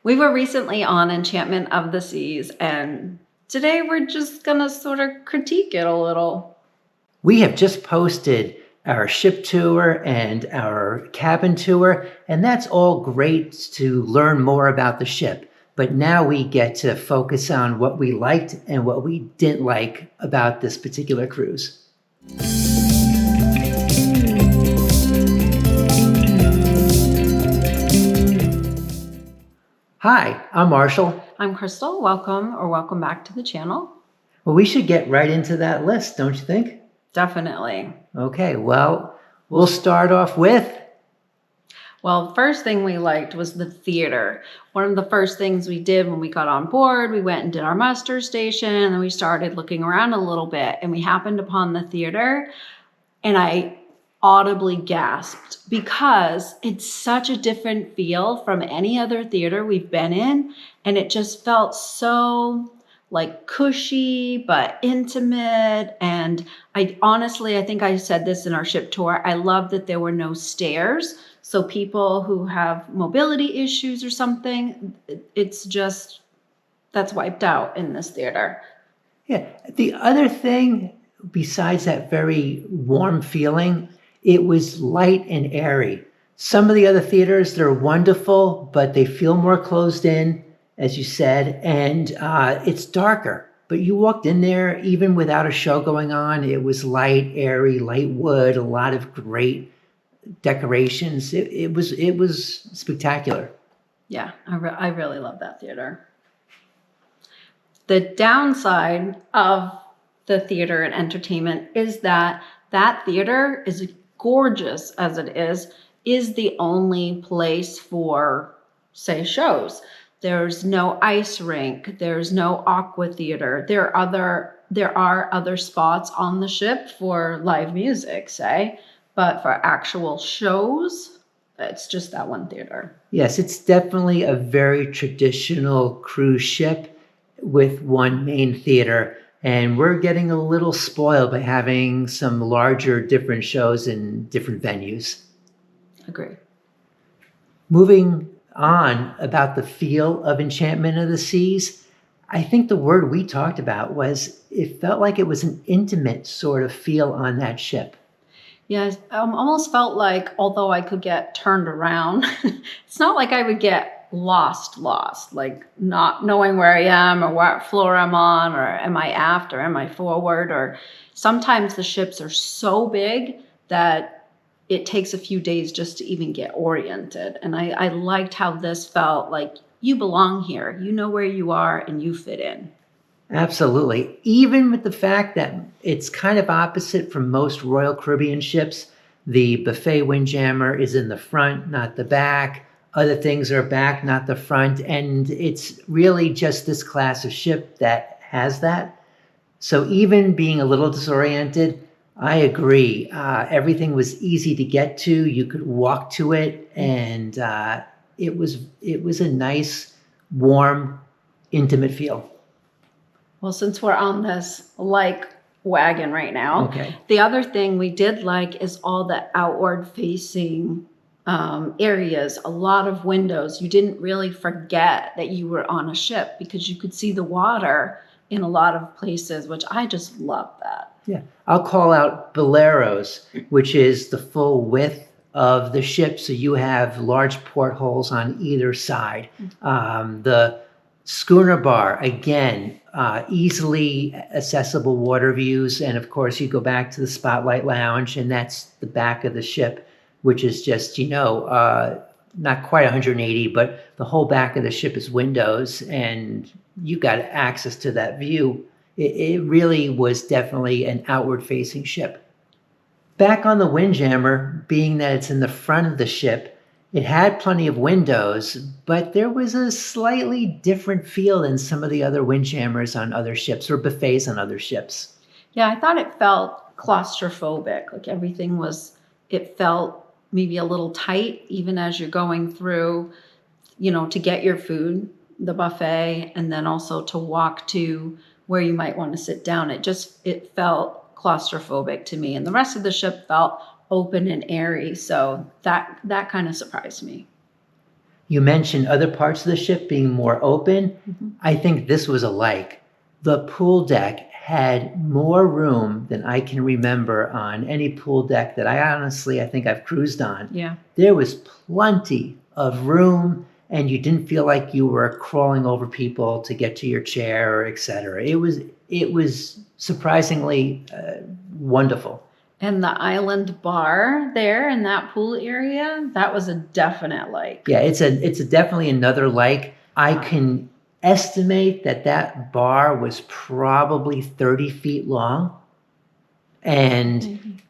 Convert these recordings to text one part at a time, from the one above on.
We were recently on Enchantment of the Seas, and today we're just going to sort of critique it a little. We have just posted our ship tour and our cabin tour, and that's all great to learn more about the ship. But now we get to focus on what we liked and what we didn't like about this particular cruise. Hi, I'm Marshall. I'm Crystal. Welcome back to the channel. Well, we should get right into that list, don't you think? Definitely. Okay, well, we'll start off with... Well, the first thing we liked was the theater. One of the first things we did when we got on board, we went and did our muster station, and then we started looking around a little bit, and we happened upon the theater, and I audibly gasped because it's such a different feel from any other theater we've been in, and it just felt so like cushy but intimate. And I think I said this in our ship tour, I love that there were no stairs, so people who have mobility issues or something, that's wiped out in this theater. Yeah, the other thing besides that very warm feeling, it was light and airy. Some of the other theaters, they're wonderful, but they feel more closed in, as you said, and it's darker. But you walked in there, even without a show going on, it was light, airy, light wood, a lot of great decorations. It was spectacular. Yeah, I really love that theater. The downside of the theater and entertainment is that theater, is gorgeous as it is the only place for, say, shows. There's no ice rink. There's no aqua theater. There are other spots on the ship for live music, say, but for actual shows, it's just that one theater. Yes, it's definitely a very traditional cruise ship with one main theater. And we're getting a little spoiled by having some larger, different shows in different venues. Agree. Moving on about the feel of Enchantment of the Seas, I think the word we talked about was it felt like it was an intimate sort of feel on that ship. Yeah, almost felt like, although I could get turned around, it's not like I would get lost, like not knowing where I am or what floor I'm on, or am I aft or am I forward, or sometimes the ships are so big that it takes a few days just to even get oriented. And I liked how this felt like you belong here, you know where you are, and you fit in. Absolutely. Even with the fact that it's kind of opposite from most Royal Caribbean ships, the buffet Windjammer is in the front, not the back. Other things are back, not the front. And it's really just this class of ship that has that. So even being a little disoriented, I agree. Everything was easy to get to. You could walk to it. And it was a nice, warm, intimate feel. Well, since we're on this wagon right now, okay. The other thing we did like is all the outward facing areas, a lot of windows. You didn't really forget that you were on a ship because you could see the water in a lot of places, which I just love that. Yeah, I'll call out boleros, which is the full width of the ship. So you have large portholes on either side. The schooner bar, again, easily accessible water views. And of course, you go back to the Spotlight Lounge, and that's the back of the ship, which is just, not quite 180, but the whole back of the ship is windows, and you got access to that view. It really was definitely an outward-facing ship. Back on the Windjammer, being that it's in the front of the ship, it had plenty of windows, but there was a slightly different feel than some of the other Windjammers on other ships or buffets on other ships. Yeah, I thought it felt claustrophobic. Like it felt maybe a little tight, even as you're going through, to get your food, the buffet, and then also to walk to where you might want to sit down. It felt claustrophobic to me, and the rest of the ship felt open and airy. So that kind of surprised me. You mentioned other parts of the ship being more open. I think this was alike. The pool deck had more room than I can remember on any pool deck that I think I've cruised on. Yeah. There was plenty of room, and you didn't feel like you were crawling over people to get to your chair, or et cetera. It was surprisingly wonderful. And the island bar there in that pool area, that was a definite like. Yeah, it's definitely another like. I can estimate that bar was probably 30 feet long, and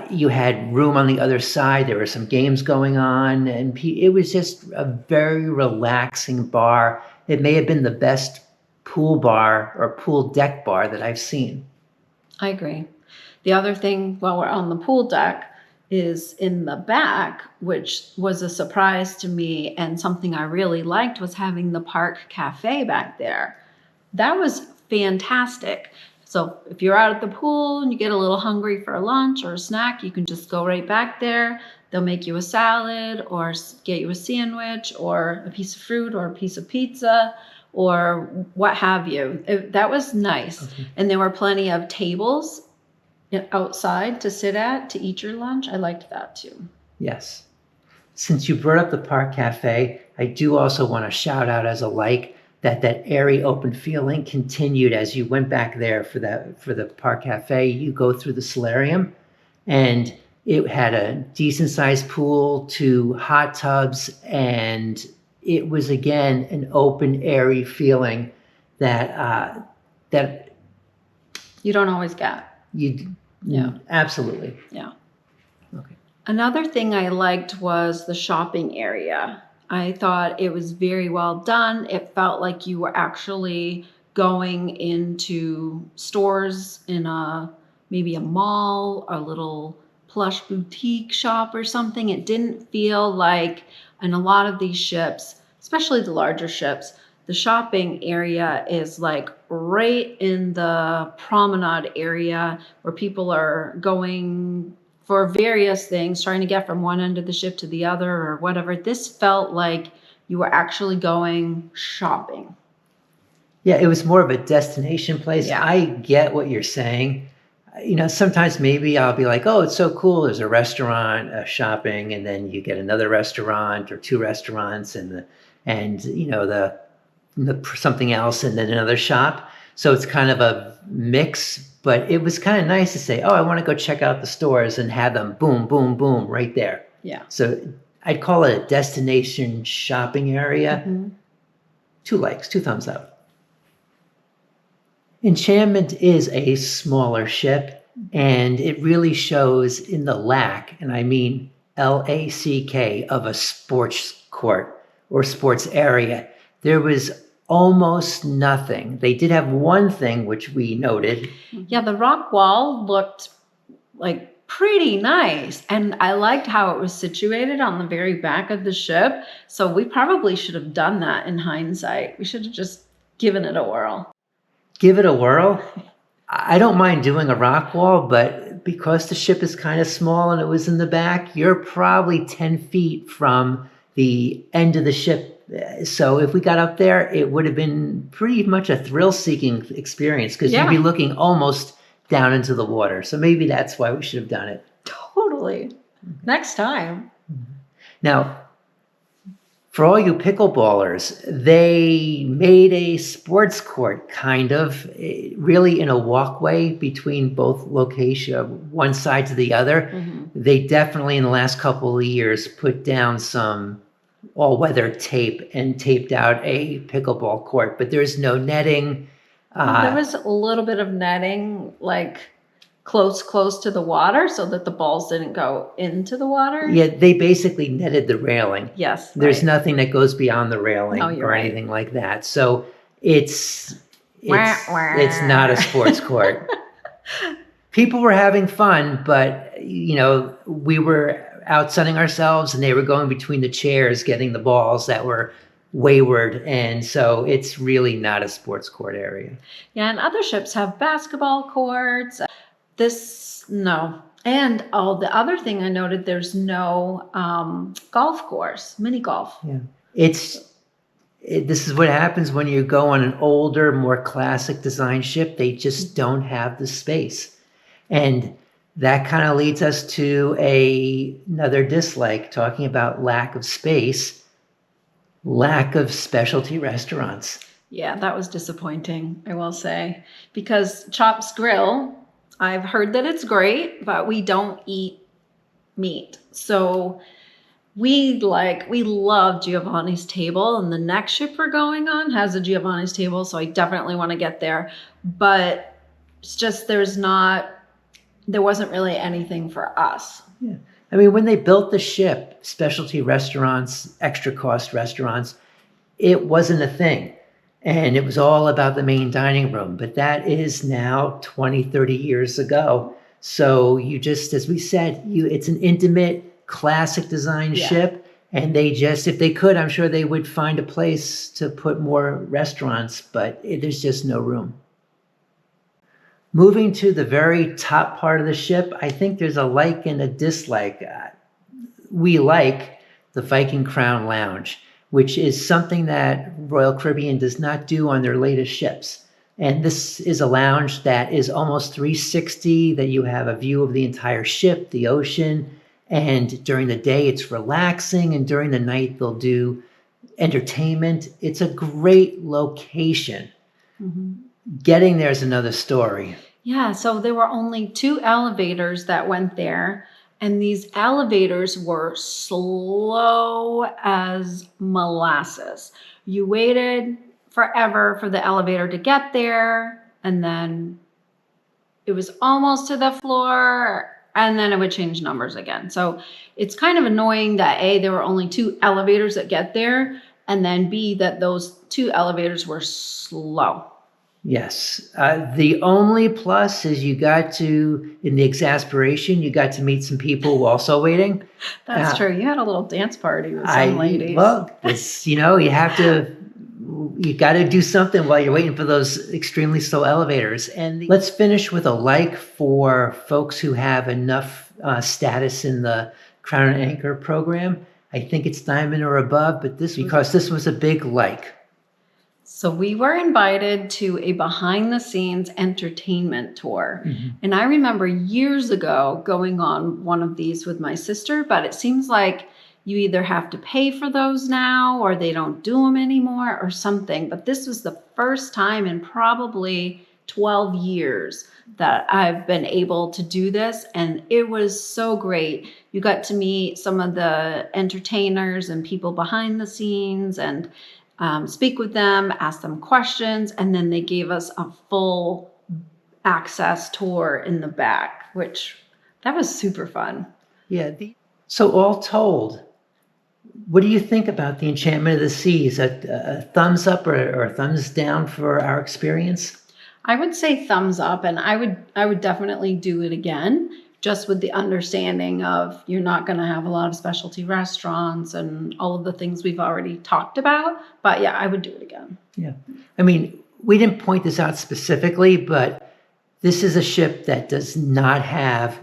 you had room on the other side. There were some games going on, and it was just a very relaxing bar. It may have been the best pool bar or pool deck bar that I've seen. I agree. The other thing while we're on the pool deck is in the back, which was a surprise to me and something I really liked, was having the park cafe back there. That was fantastic. So if you're out at the pool and you get a little hungry for a lunch or a snack, you can just go right back there. They'll make you a salad or get you a sandwich or a piece of fruit or a piece of pizza or what have you. That was nice. Okay. And there were plenty of tables outside to sit at to eat your lunch. I liked that too. Yes. Since you brought up the park cafe, I do also want to shout out as a like that airy open feeling continued as you went back there for the park cafe. You go through the solarium, and it had a decent sized pool, 2 hot tubs, and it was again an open, airy feeling that you don't always get. Yeah, absolutely. Yeah. Okay. Another thing I liked was the shopping area. I thought it was very well done. It felt like you were actually going into stores in maybe a mall, a little plush boutique shop or something. It didn't feel like, in a lot of these ships, especially the larger ships, the shopping area is like right in the promenade area where people are going for various things, trying to get from one end of the ship to the other or whatever. This felt like you were actually going shopping. Yeah, it was more of a destination place. Yeah. I get what you're saying. Sometimes maybe I'll be like, oh, it's so cool. There's a restaurant, a shopping, and then you get another restaurant or 2 restaurants and something else and then another shop. So it's kind of a mix, but it was kind of nice to say, oh, I want to go check out the stores and have them boom, boom, boom right there. Yeah. So I'd call it a destination shopping area. Mm-hmm. 2 likes, 2 thumbs up. Enchantment is a smaller ship, and it really shows in the lack, and I mean LACK, of a sports court or sports area. There was almost nothing. They did have one thing which we noted. Yeah, the rock wall looked like pretty nice, and I liked how it was situated on the very back of the ship. So we probably should have done that in hindsight. We should have just given it a whirl. Give it a whirl? I don't mind doing a rock wall, but because the ship is kind of small and it was in the back, you're probably 10 feet from the end of the ship. So if we got up there, it would have been pretty much a thrill-seeking experience because you'd be looking almost down into the water. So maybe that's why we should have done it. Totally. Next time. Now, for all you pickleballers, they made a sports court, kind of, really in a walkway between both locations, one side to the other. Mm-hmm. They definitely, in the last couple of years, put down some all-weather tape and taped out a pickleball court, but there's no netting. There was a little bit of netting, like close to the water so that the balls didn't go into the water. Yeah, they basically netted the railing. Yes. There's nothing that goes beyond the railing or anything like that. So it's not a sports court. People were having fun, but we were out sunning ourselves and they were going between the chairs getting the balls that were wayward, and so it's really not a sports court area. Yeah, and other ships have basketball courts. This, no. And the other thing I noted, there's no golf course, mini golf. Yeah. This is what happens when you go on an older, more classic design ship. They just don't have the space. And that kind of leads us to another dislike, talking about lack of space, lack of specialty restaurants. Yeah, that was disappointing, I will say, because Chop's Grill, I've heard that it's great, but we don't eat meat. So we love Giovanni's Table, and the next ship we're going on has a Giovanni's Table, so I definitely want to get there. But it's just there wasn't really anything for us. Yeah. I mean, when they built the ship, specialty restaurants, extra cost restaurants, it wasn't a thing. And it was all about the main dining room. But that is now 20, 30 years ago. So you just, as we said, it's an intimate, classic design ship. And they just, if they could, I'm sure they would find a place to put more restaurants. But there's just no room. Moving to the very top part of the ship, I think there's a like and a dislike. We like the Viking Crown Lounge, which is something that Royal Caribbean does not do on their latest ships. And this is a lounge that is almost 360, that you have a view of the entire ship, the ocean, and during the day it's relaxing, and during the night they'll do entertainment. It's a great location. Mm-hmm. Getting there is another story. Yeah, so there were only 2 elevators that went there, and these elevators were slow as molasses. You waited forever for the elevator to get there, and then it was almost to the floor, and then it would change numbers again. So it's kind of annoying that A, there were only 2 elevators that get there, and then B, that those 2 elevators were slow. Yes. The only plus is in the exasperation, you got to meet some people who also waiting. That's true. You had a little dance party with some ladies. Well, you got to do something while you're waiting for those extremely slow elevators. And let's finish with a like for folks who have enough status in the Crown and Anchor program. I think it's Diamond or above, but this was a big like. So we were invited to a behind-the-scenes entertainment tour. Mm-hmm. And I remember years ago going on one of these with my sister, but it seems like you either have to pay for those now or they don't do them anymore or something. But this was the first time in probably 12 years that I've been able to do this. And it was so great. You got to meet some of the entertainers and people behind the scenes and speak with them, ask them questions, and then they gave us a full access tour in the back, that was super fun. Yeah. So all told, what do you think about the Enchantment of the Seas? A thumbs up or a thumbs down for our experience? I would say thumbs up, and I would definitely do it again, just with the understanding of you're not going to have a lot of specialty restaurants and all of the things we've already talked about. But yeah, I would do it again. Yeah. I mean, we didn't point this out specifically, but this is a ship that doesn't have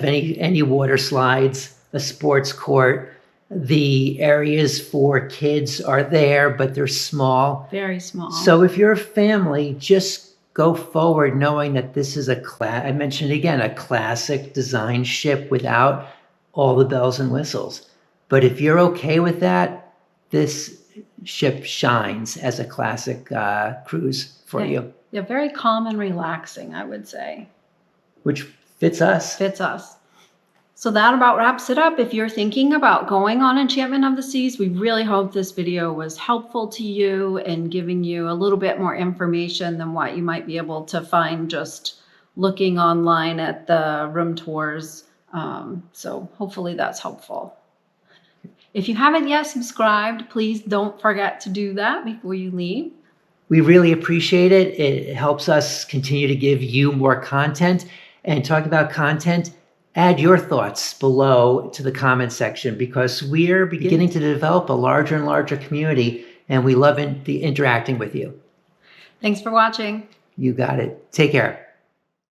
any water slides, a sports court. The areas for kids are there, but they're small. Very small. So if you're a family, just go forward knowing that this is I mentioned again, a classic design ship without all the bells and whistles. But if you're okay with that, this ship shines as a classic cruise for you. Yeah, very calm and relaxing, I would say. Which fits us. Fits us. So that about wraps it up. If you're thinking about going on Enchantment of the Seas, we really hope this video was helpful to you and giving you a little bit more information than what you might be able to find just looking online at the room tours. So hopefully that's helpful. If you haven't yet subscribed, please don't forget to do that before you leave. We really appreciate it. It helps us continue to give you more content. And talking about content, add your thoughts below to the comment section, because we're beginning to develop a larger and larger community, and we love interacting with you. Thanks for watching. You got it. Take care.